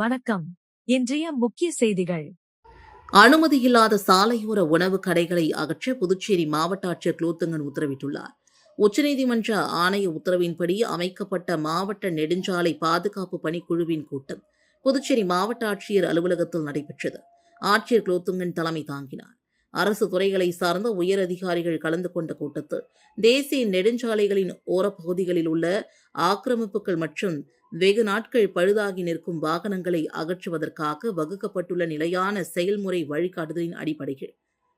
வணக்கம். இன்றைய முக்கிய செய்திகள். அனுமதியில்லாத சாலையோர உணவு கடைகளை அகற்ற புதுச்சேரி மாவட்ட ஆட்சியர் குலோத்துங்கன் உத்தரவிட்டுள்ளார். உச்சநீதிமன்ற ஆணைய உத்தரவின்படி அமைக்கப்பட்ட மாவட்ட நெடுஞ்சாலை பாதுகாப்பு பணிக்குழுவின் கூட்டம் புதுச்சேரி மாவட்ட ஆட்சியர் அலுவலகத்தில் நடைபெற்றது. ஆட்சியர் குலோத்துங்கன் தலைமை தாங்கினார். அரசு துறைகளை சார்ந்த உயர் அதிகாரிகள் கலந்து கொண்ட கூட்டத்தில் தேசிய நெடுஞ்சாலைகளின் ஓரப்பகுதிகளில் உள்ள ஆக்கிரமிப்புகள் மற்றும் வெகு நாட்கள் பழுதாகி நிற்கும் வாகனங்களை அகற்றுவதற்காக வகுக்கப்பட்டுள்ள நிலையான செயல்முறை வழிகாட்டுதலின் அடிப்படையில்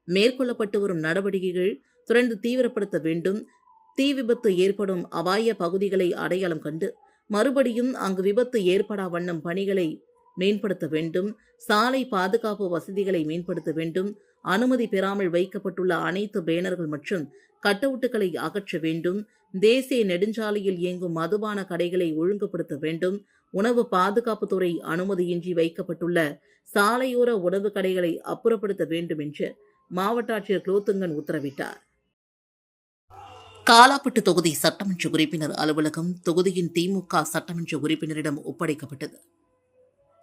மேற்கொள்ளப்பட்டு வரும் நடவடிக்கைகள் தொடர்ந்து தீவிரப்படுத்த வேண்டும். தீ விபத்து ஏற்படும் அபாய பகுதிகளை அடையாளம் கண்டு மறுபடியும் அங்கு விபத்து ஏற்படா வண்ணம் பணிகளை மேம்படுத்த வேண்டும். சாலை பாதுகாப்பு வசதிகளை மேம்படுத்த வேண்டும். அனுமதி பெறாமல் வைக்கப்பட்டுள்ள அனைத்து பேனர்கள் மற்றும் கட்டவுட்டுகளை அகற்ற வேண்டும். தேசிய நெடுஞ்சாலையில் இயங்கும் மதுபான கடைகளை ஒழுங்குபடுத்த வேண்டும். உணவு பாதுகாப்புத்துறை அனுமதியின்றி வைக்கப்பட்டுள்ள சாலையோர உணவு கடைகளை அப்புறப்படுத்த வேண்டும் என்று மாவட்ட ஆட்சியர் குலோத்துங்கன் உத்தரவிட்டார். காலாப்பட்டு தொகுதி சட்டமன்ற உறுப்பினர் அலுவலகம் தொகுதியின் திமுக சட்டமன்ற உறுப்பினரிடம் ஒப்படைக்கப்பட்டது.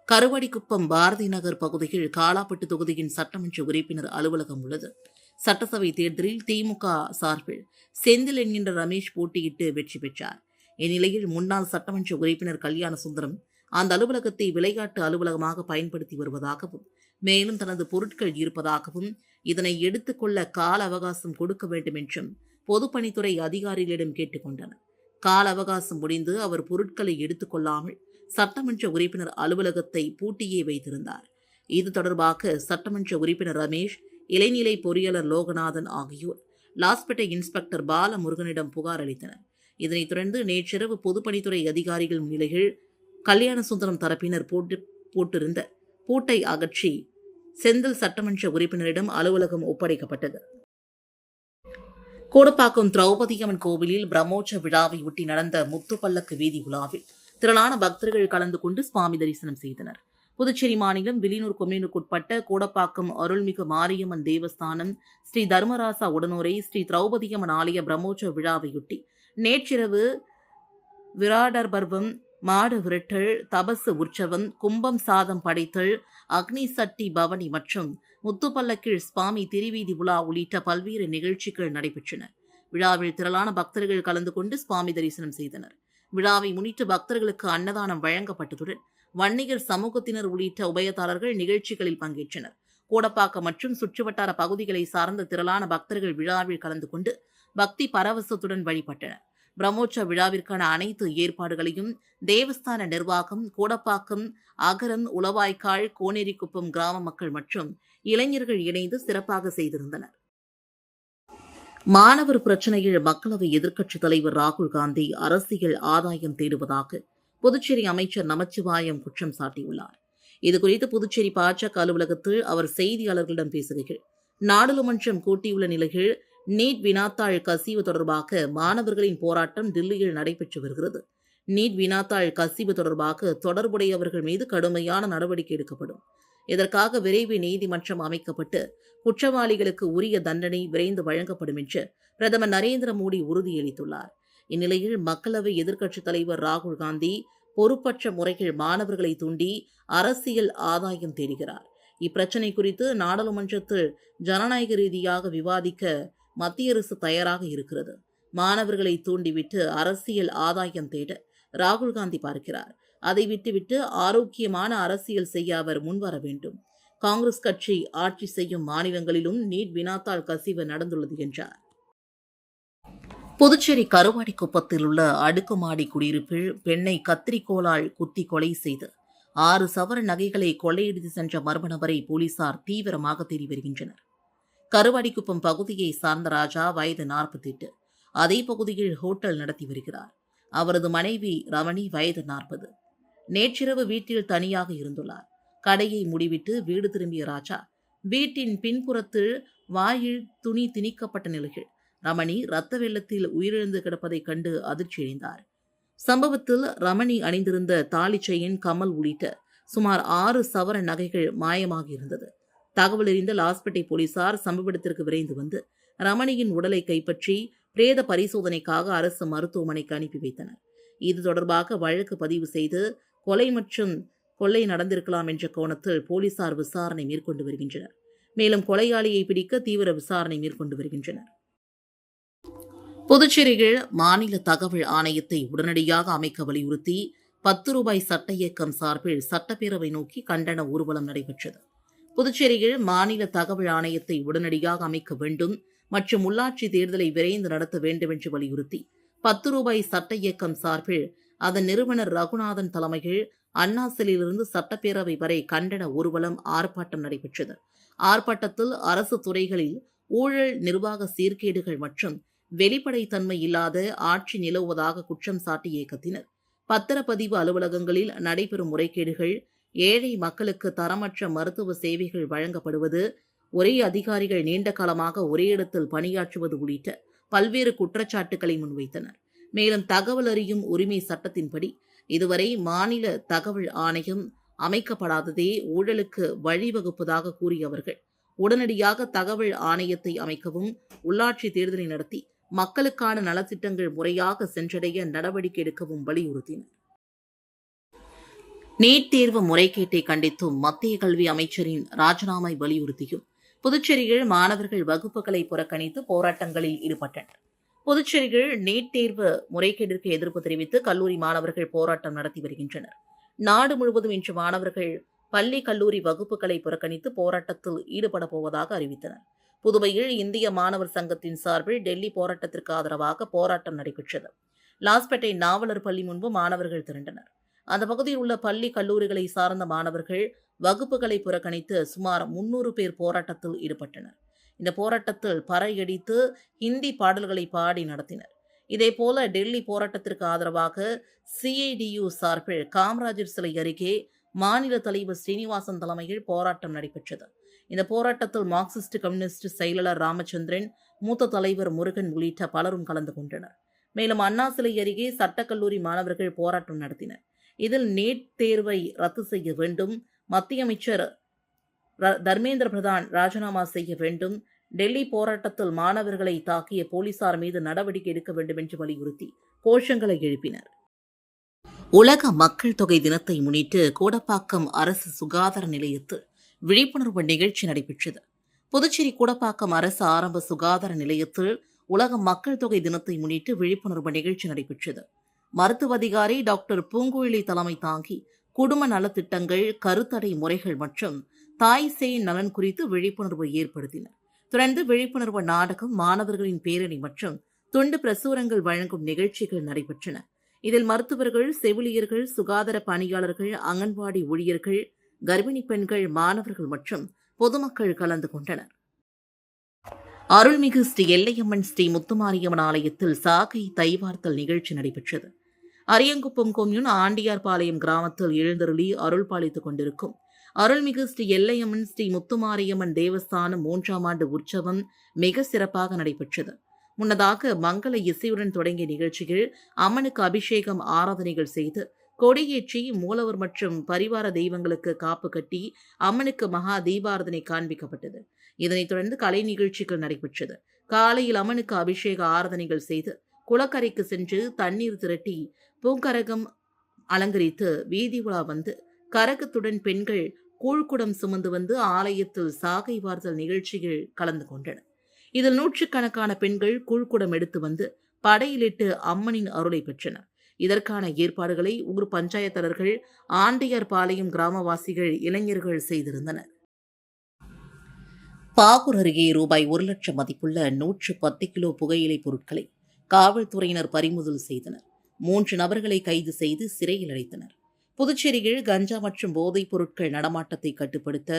கருவாடிக்குப்பம் பாரதி நகர் பகுதியில் காலாப்பட்டு தொகுதியின் சட்டமன்ற உறுப்பினர் அலுவலகம் உள்ளது. சட்டசபை தேர்தலில் திமுக சார்பில் செந்தில் என்கின்ற ரமேஷ் போட்டியிட்டு வெற்றி பெற்றார். இந்நிலையில் முன்னாள் சட்டமன்ற உறுப்பினர் கல்யாண சுந்தரம் அந்த அலுவலகத்தை விளையாட்டு அலுவலகமாக பயன்படுத்தி வருவதாகவும் மேலும் தனது பொருட்கள் இருப்பதாகவும் இதனை எடுத்துக்கொள்ள கால அவகாசம் கொடுக்க வேண்டும் என்றும் பொதுப்பணித்துறை அதிகாரிகளிடம் கேட்டுக்கொண்டனர். கால அவகாசம் முடிந்து அவர் பொருட்களை எடுத்துக்கொள்ளாமல் சட்டமன்ற உறுப்பினர் அலுவலகத்தை பூட்டியே வைத்திருந்தார். இது தொடர்பாக சட்டமன்ற உறுப்பினர் ரமேஷ், இளைநிலை பொறியாளர் லோகநாதன் ஆகியோர் லாஸ்பேட்டை இன்ஸ்பெக்டர் பாலமுருகனிடம் புகார் அளித்தனர். இதனைத் தொடர்ந்து நேற்றிரவு பொதுப்பணித்துறை அதிகாரிகள் முன்னிலையில் கல்யாண சுந்தரம் தரப்பினர் போட்டிருந்த பூட்டை அகற்றி செந்தில் சட்டமன்ற உறுப்பினரிடம் அலுவலகம் ஒப்படைக்கப்பட்டது. கோடப்பாக்கம் திரௌபதியம்மன் கோவிலில் பிரம்மோற்சவ விழாவை ஒட்டி நடந்த முத்துப்பல்லக்கு வீதி உலாவில் திரளான பக்தர்கள் கலந்து கொண்டு சுவாமி தரிசனம் செய்தனர். புதுச்சேரி மாநிலம் வில்லியனூர் கொம்யூனுக்குட்பட்ட கோடப்பாக்கம் அருள்மிகு மாரியம்மன் தேவஸ்தானம் ஸ்ரீ தர்மராசா உடனுரை ஸ்ரீ திரௌபதியம்மன் ஆலய பிரம்மோற்சவ விழாவையொட்டி நேற்றிரவு விராடர் பர்வம், மாடு விரட்டல், தபசு உற்சவம், கும்பம் சாதம் படைத்தல், அக்னி சட்டி பவனி மற்றும் முத்துப்பல்லக்கில் சுவாமி திருவீதி உலா உள்ளிட்ட பல்வேறு நிகழ்ச்சிகள் நடைபெற்றன. விழாவில் திரளான பக்தர்கள் கலந்து கொண்டு சுவாமி தரிசனம் செய்தனர். விழாவை முன்னிட்டு பக்தர்களுக்கு அன்னதானம் வழங்கப்பட்டதுடன் வன்னியர் சமூகத்தினர் உள்ளிட்ட உபயதாரர்கள் நிகழ்ச்சிகளில் பங்கேற்றனர். கோடப்பாக்கம் மற்றும் சுற்றுவட்டார பகுதிகளை சார்ந்த திரளான பக்தர்கள் விழாவில் கலந்து கொண்டு பக்தி பரவசத்துடன் வழிபட்டனர். பிரம்மோற்சவ விழாவிற்கான அனைத்து ஏற்பாடுகளையும் தேவஸ்தான நிர்வாகம், கோடப்பாக்கம், அகரம், உளவாய்க்கால், கோனேரிக்குப்பம் கிராம மக்கள் மற்றும் இளைஞர்கள் இணைந்து சிறப்பாக செய்திருந்தனர். மாணவர் பிரச்சினையில் மக்களவை எதிர்க்கட்சித் தலைவர் ராகுல் காந்தி அரசியல் ஆதாயம் தேடுவதாக புதுச்சேரி அமைச்சர் நமச்சிவாயம் குற்றம் சாட்டியுள்ளார். இதுகுறித்து புதுச்சேரி பாஜக அலுவலகத்தில் அவர் செய்தியாளர்களிடம் பேசுகையில், நாடாளுமன்றம் கூட்டியுள்ள நிலையில் நீட் வினாத்தாள் கசிவு தொடர்பாக மாணவர்களின் போராட்டம் டில்லியில் நடைபெற்று வருகிறது. நீட் வினாத்தாள் கசிவு தொடர்பாக தொடர்புடையவர்கள் மீது கடுமையான நடவடிக்கை எடுக்கப்படும். இதற்காக விரைவு நீதிமன்றம் அமைக்கப்பட்டு குற்றவாளிகளுக்கு உரிய தண்டனை விரைந்து வழங்கப்படும் என்று பிரதமர் நரேந்திர மோடி உறுதியளித்துள்ளார். இந்நிலையில் மக்களவை எதிர்க்கட்சித் தலைவர் ராகுல் காந்தி பொறுப்பற்ற முறையில் மாணவர்களை தூண்டி அரசியல் ஆதாயம் தேடுகிறார். இப்பிரச்சினை குறித்து நாடாளுமன்றத்தில் ஜனநாயக ரீதியாக விவாதிக்க மத்திய அரசு தயாராக இருக்கிறது. மாணவர்களை தூண்டிவிட்டு அரசியல் ஆதாயம் தேட ராகுல் காந்தி பார்க்கிறார். அதை விட்டுவிட்டு ஆரோக்கியமான அரசியல் செய்ய அவர் முன்வர வேண்டும். காங்கிரஸ் கட்சி ஆட்சி செய்யும் மாநிலங்களிலும் நீட் வினாத்தாள் கசிவு நடந்துள்ளது என்றார். புதுச்சேரி கருவாடிக்குப்பத்தில் உள்ள அடுக்குமாடி குடியிருப்பில் பெண்ணை கத்திரிக்கோளால் குத்தி கொலை செய்து 6 சவரன் நகைகளை கொள்ளையடித்து சென்ற மர்ம நபரை போலீசார் தீவிரமாக தேடி வருகின்றனர். கருவாடிக்குப்பம் பகுதியை சார்ந்த ராஜா, வயது 48, அதே பகுதியில் ஹோட்டல் நடத்தி வருகிறார். அவரது மனைவி ரமணி, வயது 40, நேற்றிரவு வீட்டில் தனியாக இருந்துள்ளார். கடையை மூடிவிட்டு வீடு திரும்பிய ராஜா வீட்டின் பின்புறத்தில் வாயில் துணி திணிக்கப்பட்ட நிலையில் ரமணி இரத்த வெள்ளத்தில் உயிரிழந்து கிடப்பதைக் கண்டு அதிர்ச்சியடைந்தார். சம்பவத்தில் ரமணி அணிந்திருந்த தாலி செயின், கமல் உள்ளிட்ட சுமார் 6 சவரன் நகைகள் மாயமாகியிருந்தது. தகவல் அறிந்த லாஸ்பேட்டை போலீசார் சம்பவ இடத்திற்கு விரைந்து வந்து ரமணியின் உடலை கைப்பற்றி பிரேத பரிசோதனைக்காக அரசு மருத்துவமனைக்கு அனுப்பி வைத்தனர். இது தொடர்பாக வழக்கு பதிவு செய்து கொலை மற்றும் கொள்ளை நடந்திருக்கலாம் என்ற கோணத்தில் போலீசார் விசாரணை மேற்கொண்டு வருகின்றனர். மேலும் கொலையாளியை பிடிக்க தீவிர விசாரணை மேற்கொண்டு வருகின்றனர். புதுச்சேரியில் மாநில தகவல் ஆணையத்தை உடனடியாக அமைக்க வலியுறுத்தி 10 ரூபாய் சட்ட இயக்கம் சார்பில் சட்டப்பேரவை நோக்கி கண்டன ஊர்வலம் நடைபெற்றது. புதுச்சேரியில் மாநில தகவல் ஆணையத்தை உடனடியாக அமைக்க வேண்டும் மற்றும் உள்ளாட்சி தேர்தலை விரைந்து நடத்த வேண்டும் என்று வலியுறுத்தி 10 ரூபாய் சட்ட இயக்கம் சார்பில் அதன் நிறுவனர் ரகுநாதன் தலைமையில் அண்ணா சிலையிலிருந்து சட்டப்பேரவை வரை கண்டன ஊர்வலம் ஆர்ப்பாட்டம் நடைபெற்றது. ஆர்ப்பாட்டத்தில் அரசு துறைகளில் ஊழல், நிர்வாக சீர்கேடுகள் மற்றும் வெளிப்படைத்தன்மை இல்லாத ஆட்சி நிலவுவதாக குற்றம் சாட்டிய இயக்கத்தினர் பத்திரப்பதிவு அலுவலகங்களில் நடைபெறும் முறைகேடுகள், ஏழை மக்களுக்கு தரமற்ற மருத்துவ சேவைகள் வழங்கப்படுவது, ஒரே அதிகாரிகள் நீண்ட காலமாக ஒரே இடத்தில் பணியாற்றுவது உள்ளிட்ட பல்வேறு குற்றச்சாட்டுகளை முன்வைத்தனர். மேலும் தகவல் அறியும் உரிமை சட்டத்தின்படி இதுவரை மாநில தகவல் ஆணையம் அமைக்கப்படாததே ஊழலுக்கு வழிவகுப்பதாக கூறிய அவர்கள் உடனடியாக தகவல் ஆணையத்தை அமைக்கவும், உள்ளாட்சி தேர்தலை நடத்தி மக்களுக்கான நலத்திட்டங்கள் முறையாக சென்றடைய நடவடிக்கை எடுக்கவும் வலியுறுத்தினர். நீட் தேர்வு முறைகேட்டை கண்டித்தும் மத்திய கல்வி அமைச்சரின் ராஜினாமை வலியுறுத்தியும் புதுச்சேரியில் மாணவர்கள் வகுப்புகளை புறக்கணித்து போராட்டங்களில் ஈடுபட்டனர். புதுச்சேரியில் நீட் தேர்வு முறைகேட்டிற்கு எதிர்ப்பு தெரிவித்து கல்லூரி மாணவர்கள் போராட்டம் நடத்தி வருகின்றனர். நாடு முழுவதும் இன்று மாணவர்கள் பள்ளி, கல்லூரி வகுப்புகளை புறக்கணித்து போராட்டத்தில் ஈடுபட போவதாக அறிவித்தனர். புதுவையில் இந்திய மாணவர் சங்கத்தின் சார்பில் டெல்லி போராட்டத்திற்கு ஆதரவாக போராட்டம் நடைபெற்றது. லாஸ்பேட்டை நாவலர் பள்ளி முன்பு மாணவர்கள் திரண்டனர். அந்த பகுதியில் உள்ள பள்ளி, கல்லூரிகளை சார்ந்த மாணவர்கள் வகுப்புகளை புறக்கணித்து சுமார் 300 பேர் போராட்டத்தில் ஈடுபட்டனர். இந்த போராட்டத்தில் பறையடித்து ஹிந்தி பாடல்களை பாடி நடத்தினர். இதேபோல டெல்லி போராட்டத்திற்கு ஆதரவாக CIDU சார்பில் காமராஜர் சிலை அருகே மாநில தலைவர் ஸ்ரீனிவாசன் தலைமையில் போராட்டம் நடைபெற்றது. இந்த போராட்டத்தில் மார்க்சிஸ்ட் கம்யூனிஸ்ட் செயலாளர் ராமச்சந்திரன், மூத்த தலைவர் முருகன் உள்ளிட்ட பலரும் கலந்து கொண்டனர். மேலும் அண்ணா சிலை அருகே சட்டக்கல்லூரி மாணவர்கள் போராட்டம் நடத்தினர். இதில் நீட் தேர்வை ரத்து செய்ய வேண்டும், மத்திய அமைச்சர் தர்மேந்திர பிரதான் ராஜினாமா செய்ய வேண்டும், டெல்லி போராட்டத்தில் மாணவர்களை தாக்கிய போலீசார் மீது நடவடிக்கை எடுக்க வேண்டும் என்று வலியுறுத்தி கோஷங்களை எழுப்பினர். உலக மக்கள் தொகை தினத்தை முன்னிட்டு கூடப்பாக்கம் அரசு சுகாதார நிலையத்தில் விழிப்புணர்வு நிகழ்ச்சி நடைபெற்றது. புதுச்சேரி கூடப்பாக்கம் அரசு ஆரம்ப சுகாதார நிலையத்தில் உலக மக்கள் தொகை தினத்தை முன்னிட்டு விழிப்புணர்வு நிகழ்ச்சி நடைபெற்றது. மருத்துவ அதிகாரி டாக்டர் பூங்குழலி தலைமை தாங்கி குடும்ப நலத்திட்டங்கள், கருத்தடை முறைகள் மற்றும் தாய் சேய் நலன் குறித்து விழிப்புணர்வு ஏற்படுத்தினர். தொடர்ந்து விழிப்புணர்வு நாடகம், மாணவர்களின் பேரணி மற்றும் துண்டு பிரசுரங்கள் வழங்கும் நிகழ்ச்சிகள் நடைபெற்றன. இதில் மருத்துவர்கள், செவிலியர்கள், சுகாதார பணியாளர்கள், அங்கன்வாடி ஊழியர்கள், கர்ப்பிணி பெண்கள், மாணவர்கள் மற்றும் பொதுமக்கள் கலந்து கொண்டனர். அருள்மிகு ஸ்ரீ எல்லையம்மன் ஸ்ரீ முத்துமாரியம்மன் ஆலயத்தில் சாகை தைவார்த்தல் நிகழ்ச்சி நடைபெற்றது. அரியங்குப்பம் கொம்யூன் ஆண்டியார்பாளையம் கிராமத்தில் எழுந்தருளி அருள் பாலித்துக் கொண்டிருக்கும் அருள்மிகு ஸ்ரீ எல்லையம்மன் ஸ்ரீ முத்துமாரியம்மன் தேவஸ்தானம் 3ஆம் ஆண்டு உற்சவம் மிக சிறப்பாக நடைபெற்றது. முன்னதாக மங்கள இசையுடன் தொடங்கிய நிகழ்ச்சியில் அம்மனுக்கு அபிஷேகம், ஆராதனைகள் செய்து கொடியேற்றி மூலவர் மற்றும் பரிவார தெய்வங்களுக்கு காப்பு கட்டி அம்மனுக்கு மகா தீபாராதனை காண்பிக்கப்பட்டது. இதனைத் தொடர்ந்து கலை நிகழ்ச்சிகள் நடைபெற்றது. காலையில் அம்மனுக்கு அபிஷேக ஆராதனைகள் செய்து குளக்கரைக்கு சென்று தண்ணீர் திரட்டி பூங்கரகம் அலங்கரித்து வீதி உலா வந்து கரகத்துடன் பெண்கள் கூழ்குடம் சுமந்து வந்து ஆலயத்தில் சாகை வார்த்தல் நிகழ்ச்சியில் கலந்து கொண்டனர். இதில் நூற்றுக்கணக்கான பெண்கள் கூழ்குடம் எடுத்து வந்து படையிலிட்டு அம்மனின் அருளை பெற்றனர். இதற்கான ஏற்பாடுகளை ஊர் பஞ்சாயத்தாளர்கள், ஆண்டியார்பாளையம் கிராமவாசிகள், இளைஞர்கள் செய்திருந்தனர். பாகூர் அருகே ரூபாய் 1 லட்சம் மதிப்புள்ள 110 கிலோ புகையிலை பொருட்களை காவல்துறையினர் பறிமுதல் செய்தனர். 3 நபர்களை கைது செய்து சிறையில் அடைத்தனர். புதுச்சேரியில் கஞ்சா மற்றும் போதைப் பொருட்கள் நடமாட்டத்தை கட்டுப்படுத்த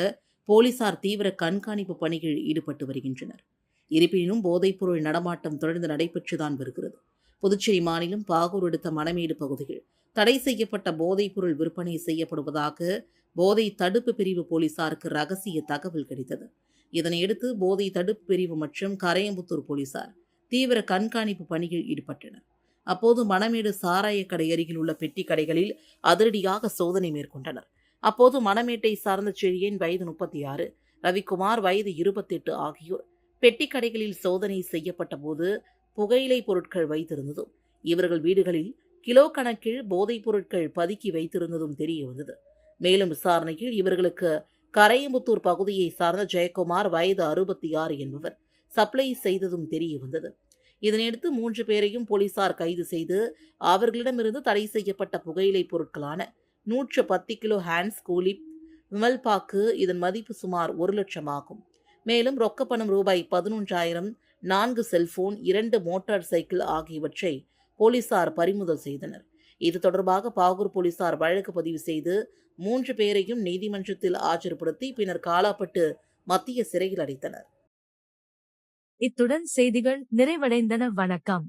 போலீசார் தீவிர கண்காணிப்பு பணியில் ஈடுபட்டு வருகின்றனர். இருப்பினும் போதைப்பொருள் நடமாட்டம் தொடர்ந்து நடைபெற்றுதான் வருகிறது. புதுச்சேரி மாநிலம் பாகூர் அடுத்த மணமேடு பகுதியில் தடை செய்யப்பட்ட போதைப்பொருள் விற்பனை செய்யப்படுவதாக போதை தடுப்பு பிரிவு போலீசாருக்கு ரகசிய தகவல் கிடைத்தது. இதனையடுத்து போதை தடுப்பு பிரிவு மற்றும் கரையம்புத்தூர் போலீசார் தீவிர கண்காணிப்பு பணியில் ஈடுபட்டனர். அப்போது மணமேடு சாராய கடை அருகில் உள்ள பெட்டி கடைகளில் அதிரடியாக சோதனை மேற்கொண்டனர். அப்போது மணமேட்டை சார்ந்த செழியன் வயது 36, ரவிக்குமார் வயது 28 ஆகியோர் பெட்டி கடைகளில் சோதனை செய்யப்பட்ட போது புகையிலை பொருட்கள் வைத்திருந்ததும், இவர்கள் வீடுகளில் கிலோ கணக்கில் போதைப் பொருட்கள் பதுக்கி வைத்திருந்ததும் தெரிய வந்தது. மேலும் விசாரணையில் இவர்களுக்கு கரையம்புத்தூர் பகுதியை சார்ந்த ஜெயக்குமார் வயது 66 என்பவர் சப்ளை செய்ததும் தெரிய வந்தது. இதனையடுத்து 3 பேரையும் போலீசார் கைது செய்து அவர்களிடமிருந்து தடை செய்யப்பட்ட புகையிலை பொருட்களான 110 கிலோ ஹேண்ட்ஸ் கூலிப் விமல்பாக்கு, இதன் மதிப்பு சுமார் 1 லட்சம் ஆகும். மேலும் ரொக்கப்பணம் ரூபாய் 11,000, 4 செல்போன், 2 மோட்டார் சைக்கிள் ஆகியவற்றை போலீசார் பறிமுதல் செய்தனர். இது தொடர்பாக பாகூர் போலீசார் வழக்கு பதிவு செய்து 3 பேரையும் நீதிமன்றத்தில் ஆஜர்படுத்தி பின்னர் காலாப்பட்டு மத்திய சிறையில் அடைத்தனர். இத்துடன் செய்திகள் நிறைவடைந்தன. வணக்கம்.